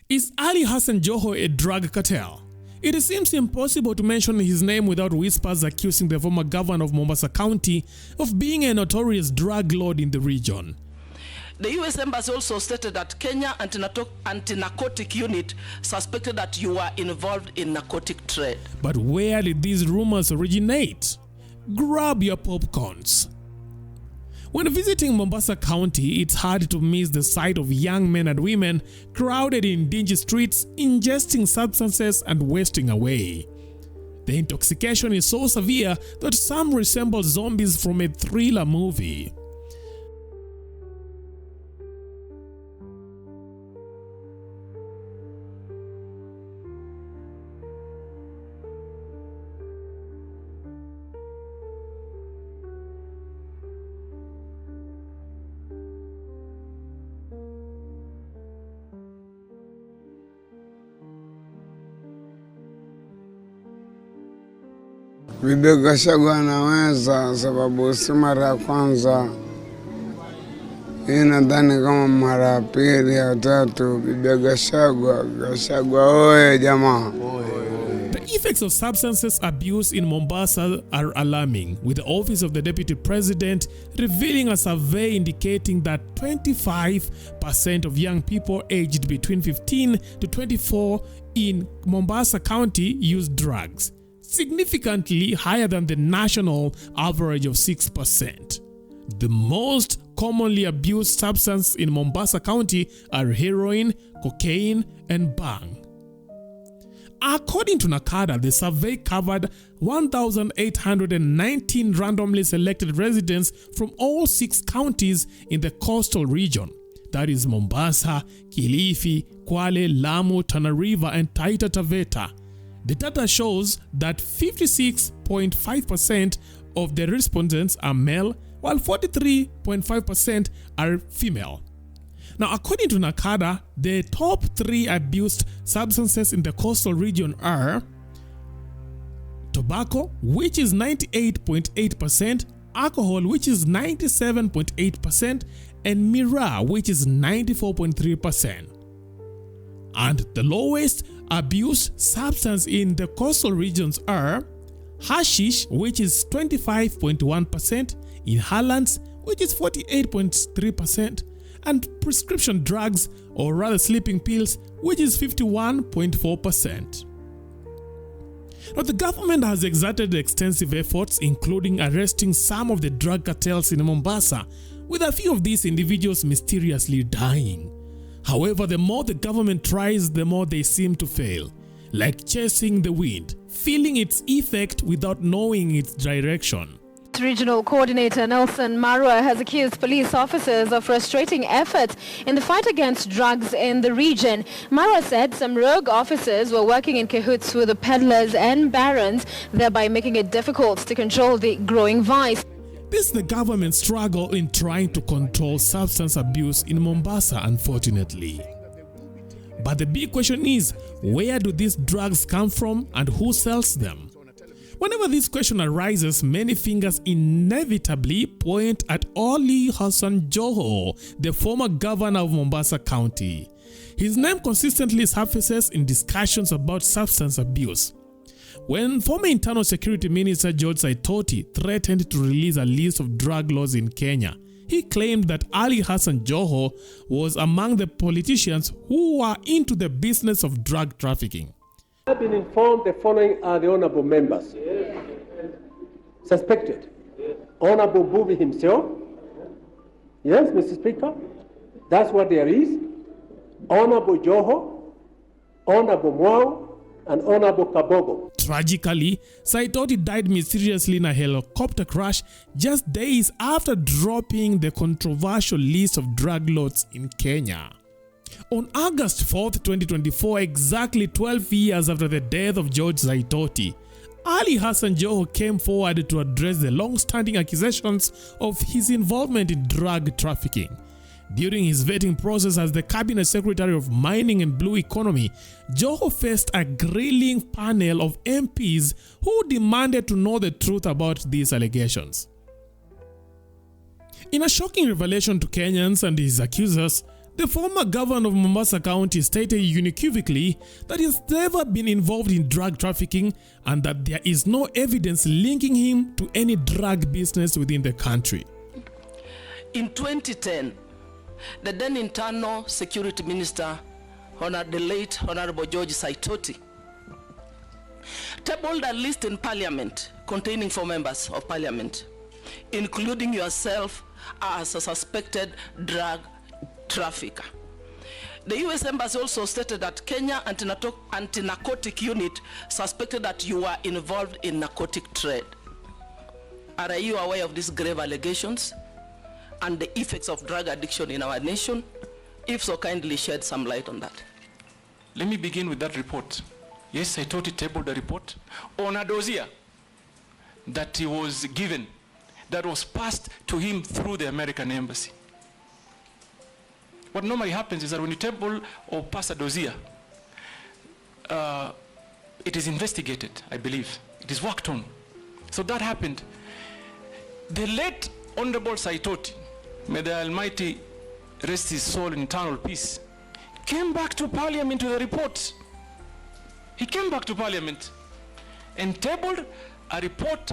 Is Ali Hassan Joho a drug cartel? It seems impossible to mention his name without whispers accusing the former governor of Mombasa County of being a notorious drug lord in the region. The US Embassy also stated that Kenya anti-narcotic unit suspected that you were involved in narcotic trade. But where did these rumors originate? Grab your popcorns. When visiting Mombasa County, it's hard to miss the sight of young men and women crowded in dingy streets, ingesting substances and wasting away. The intoxication is so severe that some resemble zombies from a thriller movie. Bibi Gachagua anaweza, sababu si mara ya kwanza. Hii nadhani kama mara ya pili au tatu. Bibi Gachagua oye jamaa. The effects of substances abuse in Mombasa are alarming, with the Office of the Deputy President revealing a survey indicating that 25% of young people aged between 15 to 24 in Mombasa County use drugs, significantly higher than the national average of 6%. The most commonly abused substances in Mombasa County are heroin, cocaine, and bang. According to NACADA, the survey covered 1,819 randomly selected residents from all 6 counties in the coastal region, that is Mombasa, Kilifi, Kwale, Lamu, Tana River, and Taita Taveta. The data shows that 56.5% of the respondents are male, while 43.5% are female. Now, according to NACADA, the top 3 abused substances in the coastal region are tobacco, which is 98.8%, alcohol, which is 97.8%, and miraa, which is 94.3%. And the lowest abused substance in the coastal regions are hashish, which is 25.1%, inhalants, which is 48.3%, and prescription drugs, or rather sleeping pills, which is 51.4%. Now, the government has exerted extensive efforts, including arresting some of the drug cartels in Mombasa, with a few of these individuals mysteriously dying. However, the more the government tries, the more they seem to fail, like chasing the wind, feeling its effect without knowing its direction. Regional Coordinator Nelson Marwa has accused police officers of frustrating efforts in the fight against drugs in the region. Marwa said some rogue officers were working in cahoots with the peddlers and barons, thereby making it difficult to control the growing vice. This is the government's struggle in trying to control substance abuse in Mombasa, unfortunately. But the big question is, where do these drugs come from and who sells them? Whenever this question arises, many fingers inevitably point at Ali Hassan Joho, the former governor of Mombasa County. His name consistently surfaces in discussions about substance abuse. When former Internal Security Minister George Saitoti threatened to release a list of drug laws in Kenya, he claimed that Ali Hassan Joho was among the politicians who were into the business of drug trafficking. I've been informed the following are the honorable members. Suspected. Honorable Bubi himself. Yes, Mr. Speaker. That's what there is. Honorable Joho, Honorable Mwao, and Honorable Kabogo. Tragically, Saitoti died mysteriously in a helicopter crash just days after dropping the controversial list of drug lords in Kenya. On August 4th, 2024, exactly 12 years after the death of George Saitoti, Ali Hassan Joho came forward to address the long-standing accusations of his involvement in drug trafficking. During his vetting process as the Cabinet Secretary of Mining and Blue Economy, Joho faced a grilling panel of MPs who demanded to know the truth about these allegations. In a shocking revelation to Kenyans and his accusers, The former governor of Mombasa County stated unequivocally that he has never been involved in drug trafficking and that there is no evidence linking him to any drug business within the country. In 2010, the then Internal Security Minister, the late Honorable George Saitoti, tabled a list in Parliament containing 4 members of Parliament, including yourself as a suspected drug trafficker. The US Embassy also stated that Kenya Anti-Narcotic Unit suspected that you were involved in narcotic trade. Are you aware of these grave allegations and the effects of drug addiction in our nation? If so, kindly shed some light on that. Let me begin with that report. Yes, I thought it tabled a report on a dossier that he was given, that was passed to him through the American embassy. What normally happens is that when you table or pass a dossier, it is investigated, I believe. It is worked on. So that happened. The late Honorable Saitoti, may the Almighty rest his soul in eternal peace, came back to Parliament with a report. He came back to Parliament and tabled a report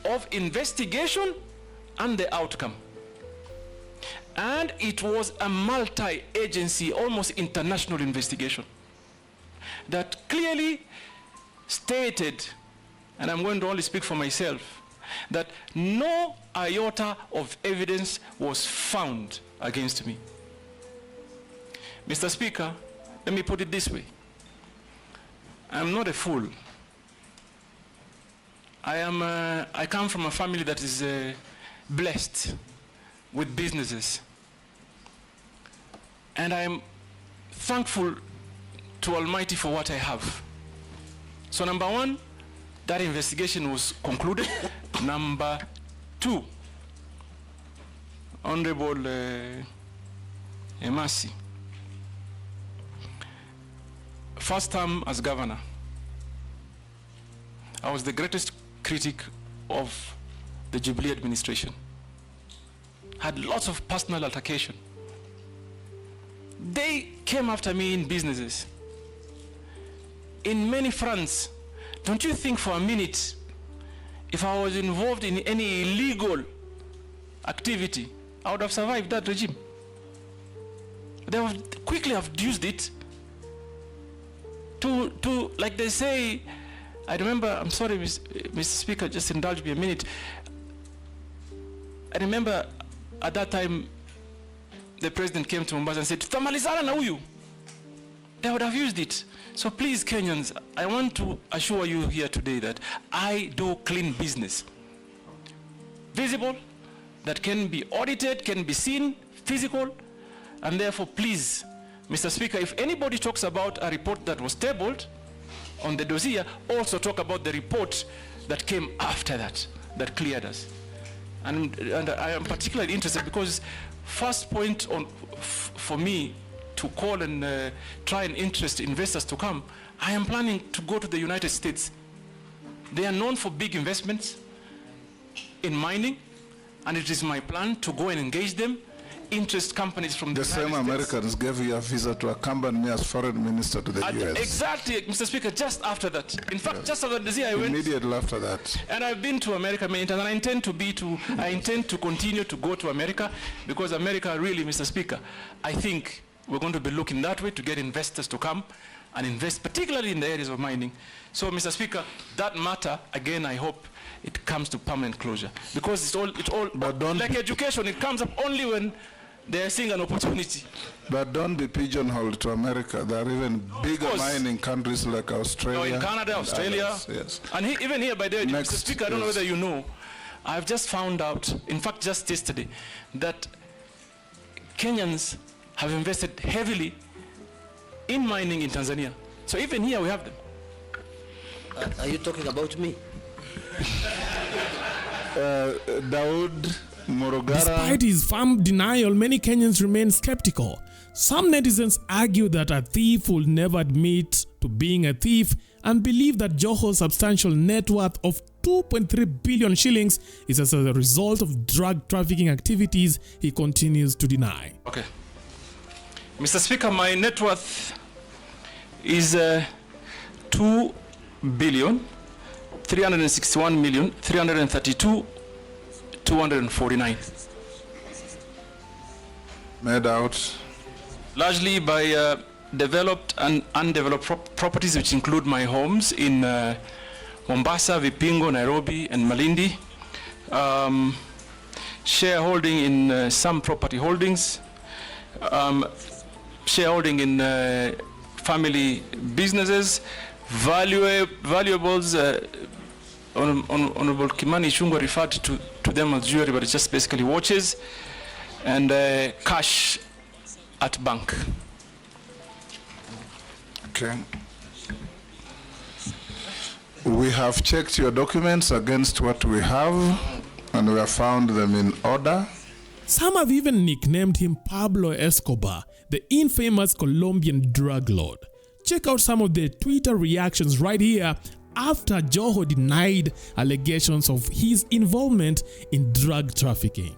of investigation and the outcome. And it was a multi-agency, almost international investigation that clearly stated, and I'm going to only speak for myself, that no iota of evidence was found against me. Mr. Speaker, let me put it this way. I'm not a fool. I come from a family that is blessed with businesses. And I'm thankful to Almighty for what I have. So number 1, that investigation was concluded. Number 2, Honorable Emasi, first term as governor, I was the greatest critic of the Jubilee administration. Had lots of personal altercation. They came after me in businesses, in many fronts. Don't you think for a minute, if I was involved in any illegal activity, I would have survived that regime? They would quickly have used it to like they say, I remember, I'm sorry, Mr. Speaker, just indulge me a minute. I remember at that time, the president came to Mombasa and said, "Tamalizana na huyu." They would have used it. So please, Kenyans, I want to assure you here today that I do clean business. Visible, that can be audited, can be seen, physical, and therefore, please, Mr. Speaker, if anybody talks about a report that was tabled on the dossier, also talk about the report that came after that, that cleared us. And I am particularly interested because first point for me to call and try and interest investors to come, I am planning to go to the United States. They are known for big investments in mining, and it is my plan to go and engage them, interest companies from the same Americans gave you a visa to accompany me as foreign minister to the US. Exactly, Mr. Speaker, just after that. In fact, just after the I went. Immediately after that. And I've been to America many times, and I intend to continue to go to America, because America really, Mr. Speaker, I think we're going to be looking that way to get investors to come and invest, particularly in the areas of mining. So, Mr. Speaker, that matter, again, I hope it comes to permanent closure, because it's all but don't like education, it comes up only when they are seeing an opportunity. But don't be pigeonholed to America. There are even bigger mining countries like Australia. No, in Canada, Australia, others, yes. And even here by the way, Mr. Speaker, I don't know whether you know, I've just found out, in fact just yesterday, that Kenyans have invested heavily in mining in Tanzania. So even here we have them. Are you talking about me? Daud Morogara. Despite his firm denial, many Kenyans remain skeptical. Some netizens argue that a thief will never admit to being a thief and believe that Joho's substantial net worth of 2.3 billion shillings is as a result of drug trafficking activities he continues to deny. Okay. Mr. Speaker, my net worth is 2,361,332,249. Made out? Largely by developed and undeveloped properties, which include my homes in Mombasa, Vipingo, Nairobi, and Malindi. Shareholding in some property holdings. Shareholding in family businesses. Valuables. Honorable Kimani Ichung'wah referred to them as jewelry, but it's just basically watches. And cash at bank. Okay. We have checked your documents against what we have, and we have found them in order. Some have even nicknamed him Pablo Escobar, the infamous Colombian drug lord. Check out some of the Twitter reactions right here after Joho denied allegations of his involvement in drug trafficking.